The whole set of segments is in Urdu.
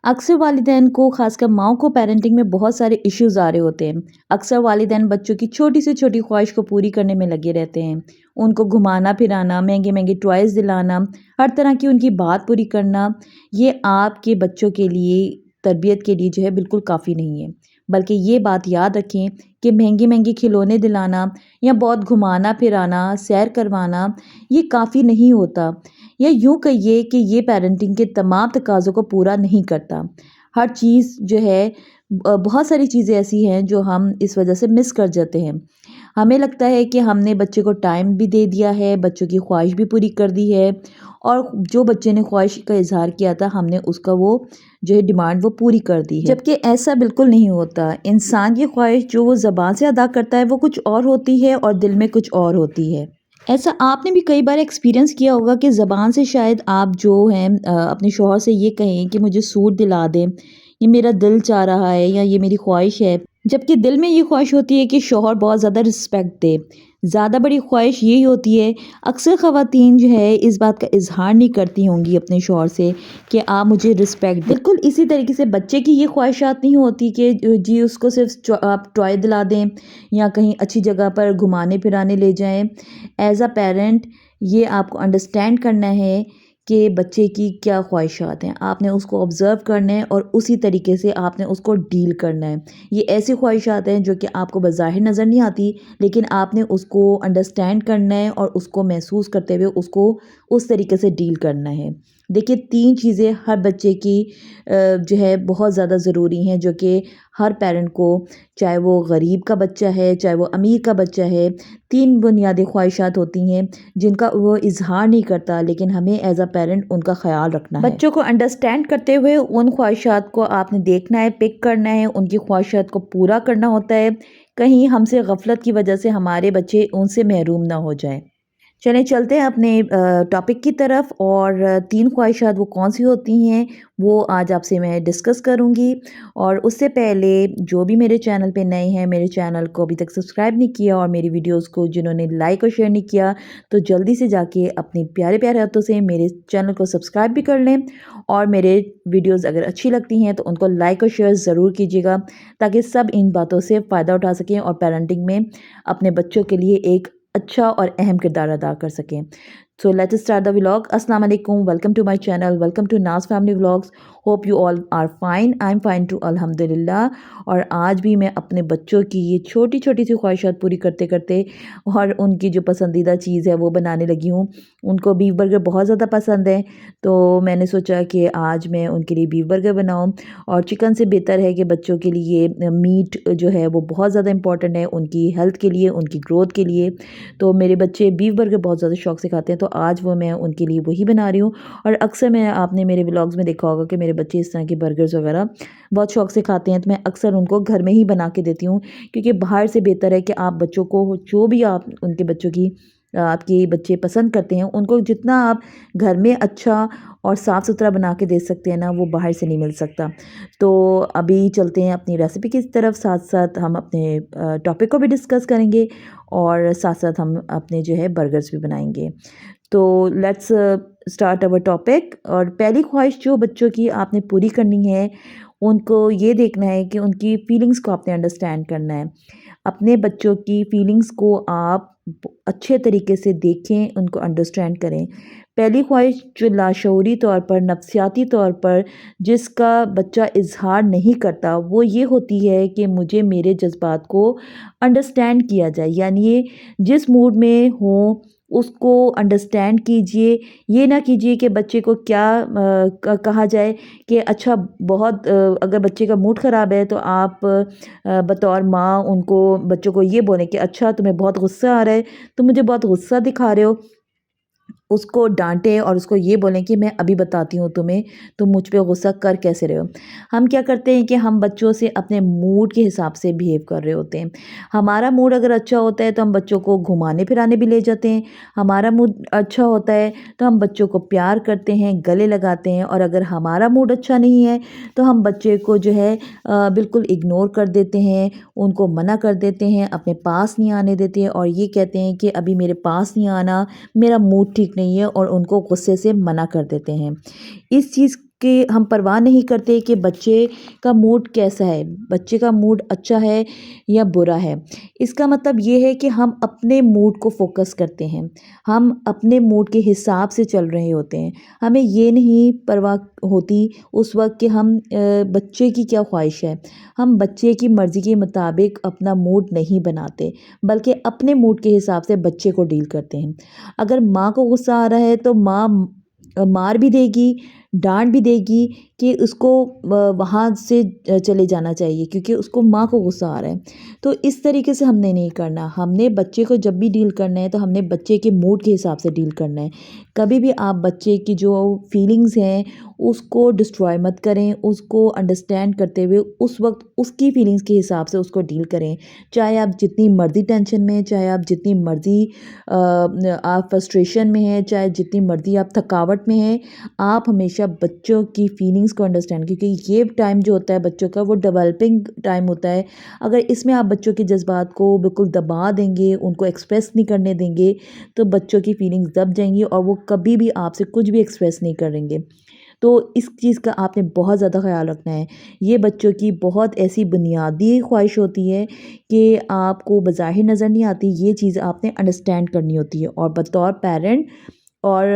اکثر والدین کو خاص کر ماؤں کو پیرنٹنگ میں بہت سارے ایشوز آ رہے ہوتے ہیں۔ اکثر والدین بچوں کی چھوٹی سے چھوٹی خواہش کو پوری کرنے میں لگے رہتے ہیں۔ ان کو گھمانا پھرانا، مہنگے مہنگے ٹوائز دلانا، ہر طرح کی ان کی بات پوری کرنا، یہ آپ کے بچوں کے لیے تربیت کے لیے جو ہے بالکل کافی نہیں ہے۔ بلکہ یہ بات یاد رکھیں کہ مہنگے مہنگے کھلونے دلانا یا بہت گھمانا پھرانا، سیر کروانا یہ کافی نہیں ہوتا، یا یوں کہیے کہ یہ پیرنٹنگ کے تمام تقاضوں کو پورا نہیں کرتا۔ ہر چیز جو ہے بہت ساری چیزیں ایسی ہیں جو ہم اس وجہ سے مس کر جاتے ہیں۔ ہمیں لگتا ہے کہ ہم نے بچے کو ٹائم بھی دے دیا ہے، بچوں کی خواہش بھی پوری کر دی ہے، اور جو بچے نے خواہش کا اظہار کیا تھا ہم نے اس کا وہ جو ہے ڈیمانڈ وہ پوری کر دی ہے، جبکہ ایسا بالکل نہیں ہوتا۔ انسان کی خواہش جو وہ زبان سے ادا کرتا ہے وہ کچھ اور ہوتی ہے اور دل میں کچھ اور ہوتی ہے۔ ایسا آپ نے بھی کئی بار ایکسپیرینس کیا ہوگا کہ زبان سے شاید آپ جو ہیں اپنے شوہر سے یہ کہیں کہ مجھے سوٹ دلا دیں، یہ میرا دل چاہ رہا ہے یا یہ میری خواہش ہے، جبکہ دل میں یہ خواہش ہوتی ہے کہ شوہر بہت زیادہ رسپیکٹ دے۔ زیادہ بڑی خواہش یہی ہوتی ہے۔ اکثر خواتین جو ہے اس بات کا اظہار نہیں کرتی ہوں گی اپنے شوہر سے کہ آپ مجھے رسپیکٹ دیں۔ بالکل اسی طریقے سے بچے کی یہ خواہشات نہیں ہوتی کہ جی اس کو صرف آپ ٹوائے دلا دیں یا کہیں اچھی جگہ پر گھمانے پھرانے لے جائیں۔ ایز اے پیرنٹ یہ آپ کو انڈرسٹینڈ کرنا ہے کہ بچے کی کیا خواہشات ہیں، آپ نے اس کو آبزرو کرنا ہے اور اسی طریقے سے آپ نے اس کو ڈیل کرنا ہے۔ یہ ایسی خواہشات ہیں جو کہ آپ کو بظاہر نظر نہیں آتی، لیکن آپ نے اس کو انڈرسٹینڈ کرنا ہے اور اس کو محسوس کرتے ہوئے اس کو اس طریقے سے ڈیل کرنا ہے۔ دیکھیے 3 چیزیں ہر بچے کی جو ہے بہت زیادہ ضروری ہیں، جو کہ ہر پیرنٹ کو، چاہے وہ غریب کا بچہ ہے چاہے وہ امیر کا بچہ ہے، 3 بنیادی خواہشات ہوتی ہیں جن کا وہ اظہار نہیں کرتا، لیکن ہمیں ایز اے پیرنٹ ان کا خیال رکھنا ہے۔ بچوں کو انڈرسٹینڈ کرتے ہوئے ان خواہشات کو آپ نے دیکھنا ہے، پک کرنا ہے، ان کی خواہشات کو پورا کرنا ہوتا ہے، کہیں ہم سے غفلت کی وجہ سے ہمارے بچے ان سے محروم نہ ہو جائیں۔ چلیں چلتے ہیں اپنے ٹاپک کی طرف، اور 3 خواہشات وہ کون سی ہوتی ہیں وہ آج آپ سے میں ڈسکس کروں گی۔ اور اس سے پہلے جو بھی میرے چینل پہ نئے ہیں، میرے چینل کو ابھی تک سبسکرائب نہیں کیا اور میری ویڈیوز کو جنہوں نے لائک اور شیئر نہیں کیا تو جلدی سے جا کے اپنے پیارے پیارے ہاتھوں سے میرے چینل کو سبسکرائب بھی کر لیں، اور میرے ویڈیوز اگر اچھی لگتی ہیں تو ان کو لائک اور شیئر ضرور کیجیے گا، تاکہ سب ان باتوں سے فائدہ اٹھا سکیں اور پیرنٹنگ میں اپنے بچوں کے لیے ایک اچھا اور اہم کردار ادا کر سکیں۔ So let's start the vlog. Assalamu alaikum. Welcome to my channel. Welcome to Naz Family Vlogs. Hope you all are fine. I'm fine too, alhamdulillah. اور آج بھی میں اپنے بچوں کی یہ چھوٹی چھوٹی سی خواہشات پوری کرتے کرتے اور ان کی جو پسندیدہ چیز ہے وہ بنانے لگی ہوں۔ ان کو بیف برگر بہت زیادہ پسند ہے، تو میں نے سوچا کہ آج میں ان کے لیے بیف برگر بناؤں، اور چکن سے بہتر ہے کہ بچوں کے لیے میٹ جو ہے وہ بہت زیادہ امپورٹنٹ ہے ان کی ہیلتھ کے لیے، ان کی گروتھ کے لیے۔ تو میرے بچے بیف برگر بہت زیادہ شوق سے کھاتے ہیں، تو آج وہ میں ان کے لیے وہی بنا رہی ہوں۔ اور اکثر آپ نے میرے ولاگز میں دیکھا ہوگا کہ میرے بچے اس طرح کے برگرز وغیرہ بہت شوق سے کھاتے ہیں، تو میں اکثر ان کو گھر میں ہی بنا کے دیتی ہوں، کیونکہ باہر سے بہتر ہے کہ آپ بچوں کو جو بھی آپ ان کے بچوں کی آپ کے بچے پسند کرتے ہیں ان کو جتنا آپ گھر میں اچھا اور صاف ستھرا بنا کے دے سکتے ہیں نا، وہ باہر سے نہیں مل سکتا۔ تو ابھی چلتے ہیں اپنی ریسیپی کی طرف، ساتھ ساتھ ہم اپنے ٹاپک کو بھی ڈسکس کریں گے اور ساتھ ساتھ ہم اپنے جو ہے برگرز بھی بنائیں گے۔ تو لیٹس اسٹارٹ اوور ٹاپک۔ اور پہلی خواہش جو بچوں کی آپ نے پوری کرنی ہے، ان کو یہ دیکھنا ہے کہ ان کی فیلنگز کو آپ نے انڈرسٹینڈ کرنا ہے۔ اپنے بچوں کی فیلنگز کو آپ اچھے طریقے سے دیکھیں، ان کو انڈرسٹینڈ کریں۔ پہلی خواہش جو لاشعوری طور پر، نفسیاتی طور پر جس کا بچہ اظہار نہیں کرتا، وہ یہ ہوتی ہے کہ مجھے میرے جذبات کو انڈرسٹینڈ کیا جائے، یعنی جس موڈ میں ہوں اس کو انڈرسٹینڈ کیجئے۔ یہ نہ کیجئے کہ بچے کو کیا کہا جائے کہ اچھا بہت اگر بچے کا موڈ خراب ہے تو آپ بطور ماں ان کو بچوں کو یہ بولیں کہ اچھا تمہیں بہت غصہ آ رہا ہے، تم مجھے بہت غصہ دکھا رہے ہو، اس کو ڈانٹیں اور اس کو یہ بولیں کہ میں ابھی بتاتی ہوں تمہیں تم مجھ پہ غصہ کر کیسے رہے ہو۔ ہم کیا کرتے ہیں کہ ہم بچوں سے اپنے موڈ کے حساب سے بیہیو کر رہے ہوتے ہیں۔ ہمارا موڈ اگر اچھا ہوتا ہے تو ہم بچوں کو گھمانے پھرانے بھی لے جاتے ہیں، ہمارا موڈ اچھا ہوتا ہے تو ہم بچوں کو پیار کرتے ہیں، گلے لگاتے ہیں، اور اگر ہمارا موڈ اچھا نہیں ہے تو ہم بچے کو جو ہے بالکل اگنور کر دیتے ہیں، ان کو منع کر دیتے ہیں، اپنے پاس نہیں آنے دیتے ہیں، اور یہ کہتے ہیں کہ ابھی میرے پاس نہیں آنا، میرا موڈ ٹھیک نہیں ہے، اور ان کو غصے سے منع کر دیتے ہیں۔ اس چیز کہ ہم پرواہ نہیں کرتے کہ بچے کا موڈ کیسا ہے، بچے کا موڈ اچھا ہے یا برا ہے۔ اس کا مطلب یہ ہے کہ ہم اپنے موڈ کو فوکس کرتے ہیں، ہم اپنے موڈ کے حساب سے چل رہے ہوتے ہیں۔ ہمیں یہ نہیں پرواہ ہوتی اس وقت کہ ہم بچے کی کیا خواہش ہے، ہم بچے کی مرضی کے مطابق اپنا موڈ نہیں بناتے، بلکہ اپنے موڈ کے حساب سے بچے کو ڈیل کرتے ہیں۔ اگر ماں کو غصہ آ رہا ہے تو ماں مار بھی دے گی، ڈانٹ بھی دے گی کہ اس کو وہاں سے چلے جانا چاہیے کیونکہ اس کو ماں کو غصہ آ رہا ہے۔ تو اس طریقے سے ہم نے نہیں کرنا، ہم نے بچے کو جب بھی ڈیل کرنا ہے تو ہم نے بچے کے موڈ کے حساب سے ڈیل کرنا ہے۔ کبھی بھی آپ بچے کی جو فیلنگز ہیں اس کو ڈسٹرائے مت کریں، اس کو انڈرسٹینڈ کرتے ہوئے اس وقت اس کی فیلنگز کے حساب سے اس کو ڈیل کریں۔ چاہے آپ جتنی مرضی ٹینشن میں ہیں، چاہے آپ جتنی مرضی آپ فرسٹریشن میں ہیں، چاہے جتنی مرضی آپ تھکاوٹ میں ہیں، آپ ہمیشہ بچوں کی فیلنگز کو انڈرسٹینڈ، کیونکہ یہ ٹائم جو ہوتا ہے بچوں کا وہ ڈیولپنگ ٹائم ہوتا ہے۔ اگر اس میں آپ بچوں کے جذبات کو بالکل دبا دیں گے، ان کو ایکسپریس نہیں کرنے دیں گے تو بچوں کی فیلنگز دب جائیں گی اور وہ کبھی بھی آپ سے کچھ بھی ایکسپریس نہیں کریں گے۔ تو اس چیز کا آپ نے بہت زیادہ خیال رکھنا ہے۔ یہ بچوں کی بہت ایسی بنیادی خواہش ہوتی ہے کہ آپ کو بظاہر نظر نہیں آتی، یہ چیز آپ نے انڈرسٹینڈ کرنی ہوتی ہے، اور بطور پیرنٹ اور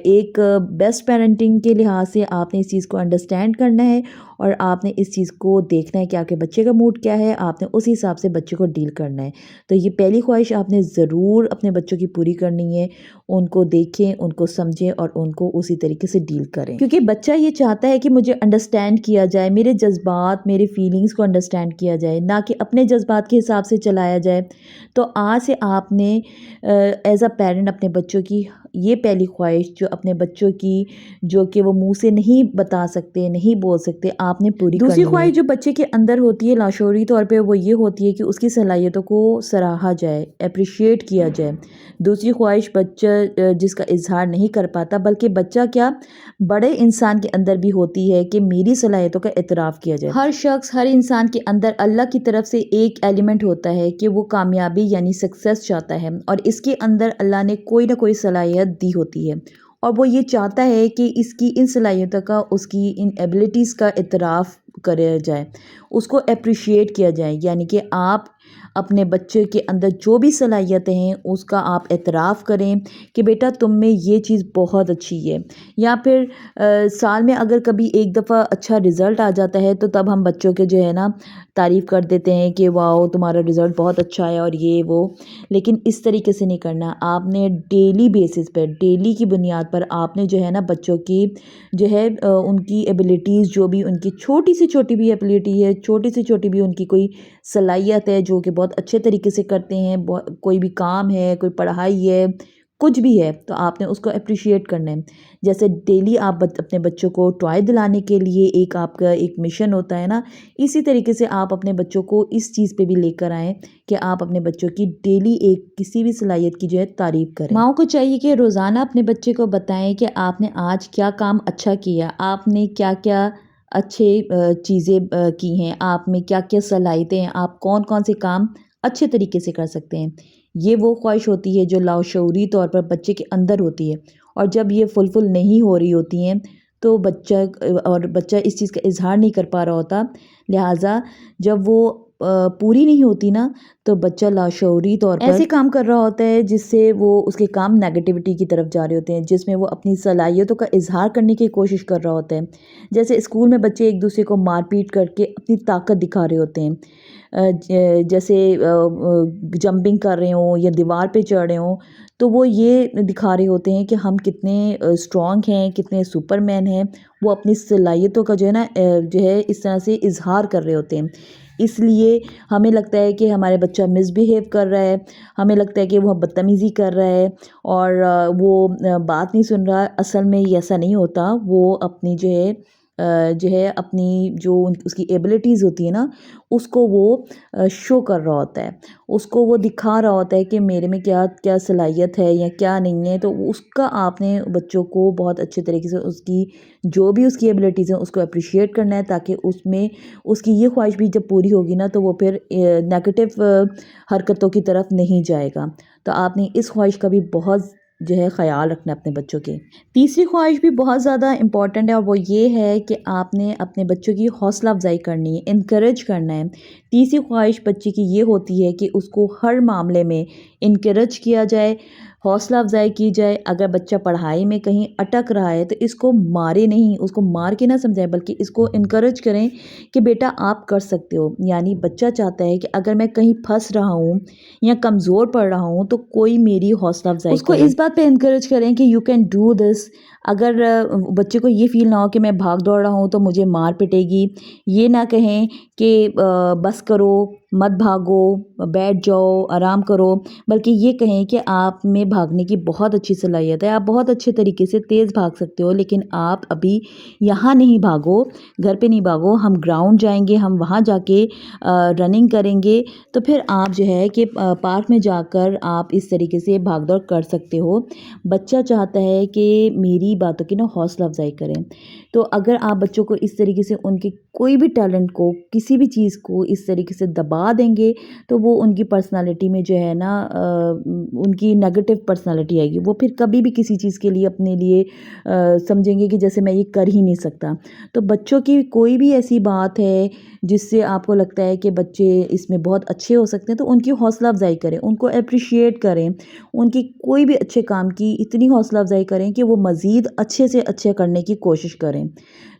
ایک بیسٹ پیرنٹنگ کے لحاظ سے آپ نے اس چیز کو انڈرسٹینڈ کرنا ہے اور آپ نے اس چیز کو دیکھنا ہے کہ آپ کے بچے کا موڈ کیا ہے، آپ نے اس حساب سے بچے کو ڈیل کرنا ہے۔ تو یہ پہلی خواہش آپ نے ضرور اپنے بچوں کی پوری کرنی ہے، ان کو دیکھیں، ان کو سمجھیں اور ان کو اسی طریقے سے ڈیل کریں، کیونکہ بچہ یہ چاہتا ہے کہ مجھے انڈرسٹینڈ کیا جائے، میرے جذبات، میرے فیلنگز کو انڈرسٹینڈ کیا جائے، نہ کہ اپنے جذبات کے حساب سے چلایا جائے۔ تو آج سے آپ نے ایز اے پیرنٹ اپنے بچوں کی یہ پہلی خواہش جو اپنے بچوں کی، جو کہ وہ منہ سے نہیں بتا سکتے، نہیں بول سکتے، آپ نے پوری کرنی ہے۔ دوسری خواہش جو بچے کے اندر ہوتی ہے لاشعوری طور پہ وہ یہ ہوتی ہے کہ اس کی صلاحیتوں کو سراہا جائے، اپریشیٹ کیا جائے۔ دوسری خواہش بچہ جس کا اظہار نہیں کر پاتا، بلکہ بچہ کیا بڑے انسان کے اندر بھی ہوتی ہے کہ میری صلاحیتوں کا اعتراف کیا جائے۔ ہر شخص، ہر انسان کے اندر اللہ کی طرف سے ایک ایلیمنٹ ہوتا ہے کہ وہ کامیابی یعنی سکسیس چاہتا ہے، اور اس کے اندر اللہ نے کوئی نہ کوئی صلاحیت دی ہوتی ہے، اور وہ یہ چاہتا ہے کہ اس کی ان صلاحیتوں کا، اس کی ان ایبلٹیز کا اعتراف کرا جائے، اس کو اپریشیٹ کیا جائے، یعنی کہ آپ اپنے بچے کے اندر جو بھی صلاحیتیں ہیں اس کا آپ اعتراف کریں کہ بیٹا تم میں یہ چیز بہت اچھی ہے۔ یا پھر سال میں اگر کبھی ایک دفعہ اچھا رزلٹ آ جاتا ہے تو تب ہم بچوں کے جو ہے نا تعریف کر دیتے ہیں کہ واؤ تمہارا رزلٹ بہت اچھا ہے اور یہ وہ، لیکن اس طریقے سے نہیں کرنا۔ آپ نے ڈیلی بیسس پر، ڈیلی کی بنیاد پر آپ نے جو ہے نا بچوں کی جو ہے ان کی ایبلٹیز، جو بھی ان کی چھوٹی سے چھوٹی بھی ایبلٹی ہے، چھوٹی سے چھوٹی بھی ان کی کوئی صلاحیت ہے جو کہ بہت اچھے طریقے سے کرتے ہیں، کوئی بھی کام ہے، کوئی پڑھائی ہے، کچھ بھی ہے، تو آپ نے اس کو اپریشیٹ کرنا ہے۔ جیسے ڈیلی آپ اپنے بچوں کو ٹوائے دلانے کے لیے ایک آپ کا ایک مشن ہوتا ہے نا، اسی طریقے سے آپ اپنے بچوں کو اس چیز پہ بھی لے کر آئیں کہ آپ اپنے بچوں کی ڈیلی ایک کسی بھی صلاحیت کی جو ہے تعریف کریں۔ ماؤں کو چاہیے کہ روزانہ اپنے بچے کو بتائیں کہ آپ نے آج کیا کام اچھا کیا، آپ نے کیا کیا اچھے چیزیں کی ہیں، آپ میں کیا کیا صلاحیتیں ہیں، آپ کون کون سے کام اچھے طریقے سے کر سکتے ہیں۔ یہ وہ خواہش ہوتی ہے جو لاشعوری طور پر بچے کے اندر ہوتی ہے، اور جب یہ فلفل نہیں ہو رہی ہوتی ہیں تو بچہ اس چیز کا اظہار نہیں کر پا رہا ہوتا، لہٰذا جب وہ پوری نہیں ہوتی نا تو بچہ لاشعوری طور پر ایسے کام کر رہا ہوتا ہے جس سے وہ اس کے کام نیگیٹیوٹی کی طرف جا رہے ہوتے ہیں، جس میں وہ اپنی صلاحیتوں کا اظہار کرنے کی کوشش کر رہا ہوتا ہے۔ جیسے اسکول میں بچے ایک دوسرے کو مار پیٹ کر کے اپنی طاقت دکھا رہے ہوتے ہیں، جیسے جمپنگ کر رہے ہوں یا دیوار پہ چڑھ رہے ہوں، تو وہ یہ دکھا رہے ہوتے ہیں کہ ہم کتنے اسٹرانگ ہیں، کتنے سپر مین ہیں۔ وہ اپنی صلاحیتوں کا جو ہے نا جو ہے اس طرح سے اظہار کر رہے ہوتے ہیں۔ اس لیے ہمیں لگتا ہے کہ ہمارے بچہ مس بیہیو کر رہا ہے، ہمیں لگتا ہے کہ وہ بدتمیزی کر رہا ہے اور وہ بات نہیں سن رہا، اصل میں یہ ایسا نہیں ہوتا۔ وہ اپنی جو ہے اپنی جو اس کی ایبلٹیز ہوتی ہے نا اس کو وہ شو کر رہا ہوتا ہے، اس کو وہ دکھا رہا ہوتا ہے کہ میرے میں کیا کیا صلاحیت ہے یا کیا نہیں ہے۔ تو اس کا آپ نے بچوں کو بہت اچھے طریقے سے اس کی جو بھی اس کی ایبلٹیز ہیں اس کو اپریشیٹ کرنا ہے، تاکہ اس میں اس کی یہ خواہش بھی جب پوری ہوگی نا تو وہ پھر نیگیٹو حرکتوں کی طرف نہیں جائے گا۔ تو آپ نے اس خواہش کا بھی بہت جو ہے خیال رکھنا اپنے بچوں کے۔ تیسری خواہش بھی بہت زیادہ امپورٹنٹ ہے، اور وہ یہ ہے کہ آپ نے اپنے بچوں کی حوصلہ افزائی کرنی ہے، انکریج کرنا ہے۔ تیسری خواہش بچے کی یہ ہوتی ہے کہ اس کو ہر معاملے میں انکریج کیا جائے، حوصلہ افزائی کی جائے۔ اگر بچہ پڑھائی میں کہیں اٹک رہا ہے تو اس کو مارے نہیں، اس کو مار کے نہ سمجھائیں، بلکہ اس کو انکریج کریں کہ بیٹا آپ کر سکتے ہو۔ یعنی بچہ چاہتا ہے کہ اگر میں کہیں پھنس رہا ہوں یا کمزور پڑ رہا ہوں تو کوئی میری حوصلہ افزائی کرے، اس کو اس بات پہ انکریج کریں کہ یو کین ڈو دس۔ اگر بچے کو یہ فیل نہ ہو کہ میں بھاگ دوڑ رہا ہوں تو مجھے مار پٹے گی، یہ نہ کہیں کہ بس کرو، مت بھاگو، بیٹھ جاؤ، آرام کرو، بلکہ یہ کہیں کہ آپ میں بھاگنے کی بہت اچھی صلاحیت ہے، آپ بہت اچھے طریقے سے تیز بھاگ سکتے ہو، لیکن آپ ابھی یہاں نہیں بھاگو، گھر پہ نہیں بھاگو، ہم گراؤنڈ جائیں گے، ہم وہاں جا کے رننگ کریں گے، تو پھر آپ جو ہے کہ پارک میں جا کر آپ اس طریقے سے بھاگ دوڑ کر سکتے ہو۔ بچہ چاہتا ہے کہ میری باتوں کی نا حوصلہ افزائی کریں، تو اگر آپ بچوں کو اس طریقے سے ان کے کوئی بھی ٹیلنٹ کو، کسی بھی چیز کو اس طریقے سے دبا دیں گے تو وہ ان کی پرسنالٹی میں جو ہے نا ان کی نیگیٹو پرسنالٹی آئے گی، وہ پھر کبھی بھی کسی چیز کے لیے اپنے لیے سمجھیں گے کہ جیسے میں یہ کر ہی نہیں سکتا۔ تو بچوں کی کوئی بھی ایسی بات ہے جس سے آپ کو لگتا ہے کہ بچے اس میں بہت اچھے ہو سکتے ہیں تو ان کی حوصلہ افزائی کریں، ان کو اپریشیٹ کریں، ان کی کوئی بھی اچھے کام کی اتنی حوصلہ افزائی کریں کہ وہ مزید اچھے سے اچھے کرنے کی کوشش کریں۔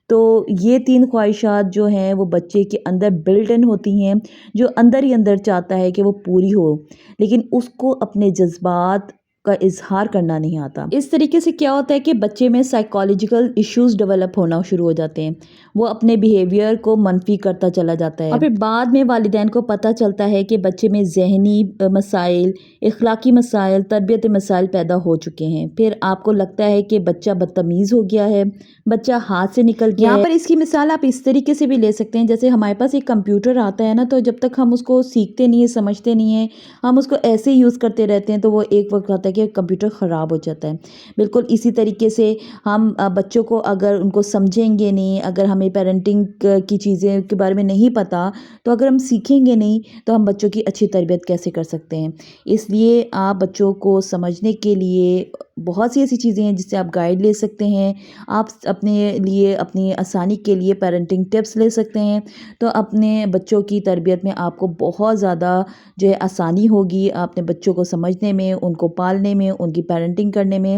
تو یہ 3 خواہشات جو ہیں وہ بچے کے اندر بلٹ ان ہوتی ہیں، جو اندر ہی اندر چاہتا ہے کہ وہ پوری ہو، لیکن اس کو اپنے جذبات کا اظہار کرنا نہیں آتا۔ اس طریقے سے کیا ہوتا ہے کہ بچے میں سائیکالوجیکل ایشوز ڈیولپ ہونا شروع ہو جاتے ہیں، وہ اپنے بیہیویئر کو منفی کرتا چلا جاتا ہے، اور پھر بعد میں والدین کو پتہ چلتا ہے کہ بچے میں ذہنی مسائل، اخلاقی مسائل، تربیتی مسائل پیدا ہو چکے ہیں۔ پھر آپ کو لگتا ہے کہ بچہ بدتمیز ہو گیا ہے، بچہ ہاتھ سے نکل گیا ہے۔ یہاں پر اس کی مثال آپ اس طریقے سے بھی لے سکتے ہیں، جیسے ہمارے پاس ایک کمپیوٹر آتا ہے نا، تو جب تک ہم اس کو سیکھتے نہیں ہیں، سمجھتے نہیں ہیں، ہم اس کو ایسے یوز کرتے رہتے ہیں تو وہ ایک وقت آتا ہے کہ کمپیوٹر خراب ہو جاتا ہے۔ بالکل اسی طریقے سے ہم بچوں کو اگر ان کو سمجھیں گے نہیں، اگر ہمیں پیرنٹنگ کی چیزیں کے بارے میں نہیں پتہ، تو اگر ہم سیکھیں گے نہیں تو ہم بچوں کی اچھی تربیت کیسے کر سکتے ہیں؟ اس لیے آپ بچوں کو سمجھنے کے لیے بہت سی ایسی چیزیں ہیں جس سے آپ گائیڈ لے سکتے ہیں، آپ اپنے لیے اپنی آسانی کے لیے پیرنٹنگ ٹپس لے سکتے ہیں، تو اپنے بچوں کی تربیت میں آپ کو بہت زیادہ جو ہے آسانی ہوگی، اپنے بچوں کو سمجھنے میں، ان کو پالنے میں، ان کی پیرنٹنگ کرنے میں۔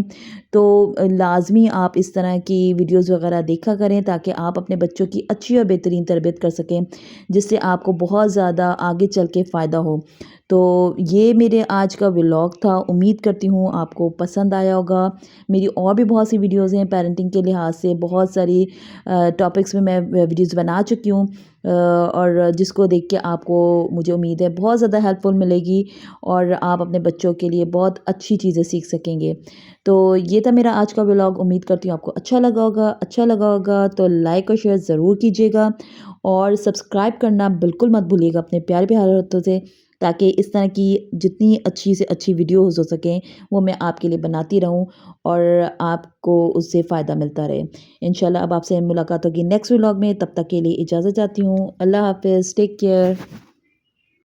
تو لازمی آپ اس طرح کی ویڈیوز وغیرہ دیکھا کریں تاکہ آپ اپنے بچوں کی اچھی اور بہترین تربیت کر سکیں، جس سے آپ کو بہت زیادہ آگے چل کے فائدہ ہو۔ تو یہ میرے آج کا ولاگ تھا، امید کرتی ہوں آپ کو پسند آیا ہوگا۔ میری اور بھی بہت سی ویڈیوز ہیں پیرنٹنگ کے لحاظ سے، بہت ساری ٹاپکس میں ویڈیوز بنا چکی ہوں، اور جس کو دیکھ کے آپ کو مجھے امید ہے بہت زیادہ ہیلپ فل ملے گی، اور آپ اپنے بچوں کے لیے بہت اچھی چیزیں سیکھ سکیں گے۔ تو یہ تھا میرا آج کا ولاگ، امید کرتی ہوں آپ کو اچھا لگا ہوگا تو لائک اور شیئر ضرور کیجیے گا، اور سبسکرائب کرنا بالکل مت بھولیے گا اپنے پیارے پیارے ہاتھوں سے، تاکہ اس طرح کی جتنی اچھی سے اچھی ویڈیوز ہو سکیں وہ میں آپ کے لیے بناتی رہوں اور آپ کو اس سے فائدہ ملتا رہے۔ انشاءاللہ اب آپ سے ملاقات ہوگی نیکسٹ ولاگ میں، تب تک کے لیے اجازت چاہتی ہوں۔ اللہ حافظ، ٹیک کیئر۔